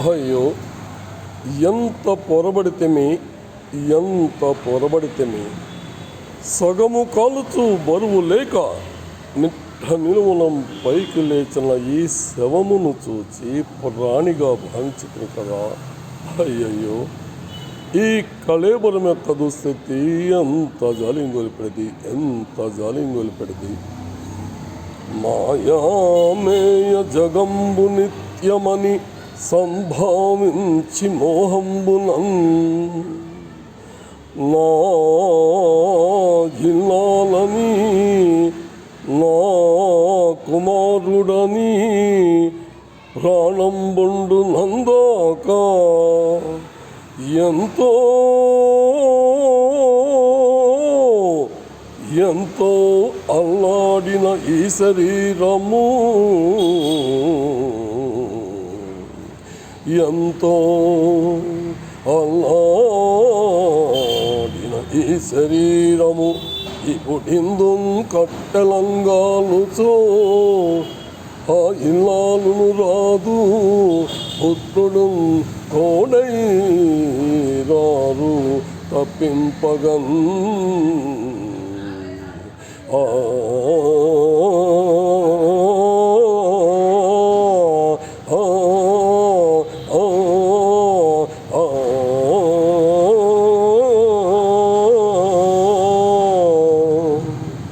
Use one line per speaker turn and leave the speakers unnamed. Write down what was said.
అయ్యో, ఎంత పొరబడితేమి సగము కాలుచు బరువు లేక నిలువునం పైకి లేచిన ఈ శవమును చూచి ప్రాణిగా భావించుకుని కదా. అయ్యయ్యో, ఈ కళేబరం యొక్క దుస్థితి ఎంత జాలింగొలిపెడిది. మాయామేయ జగంబు నిత్యమని సంభావించి మోహంబునం నా జిల్లాలని నా కుమారుడని ప్రాణం బొండు నందాక ఎంతో అల్లాడిన ఈ శరీరము, ఎంతో అల్లాడిన ఈ శరీరము ఇప్పుడిందు కట్టెలంగాలుచో ఆ ఇల్లాలును రాదు, పుత్రుడు తోడై రారు తప్పింపగన్.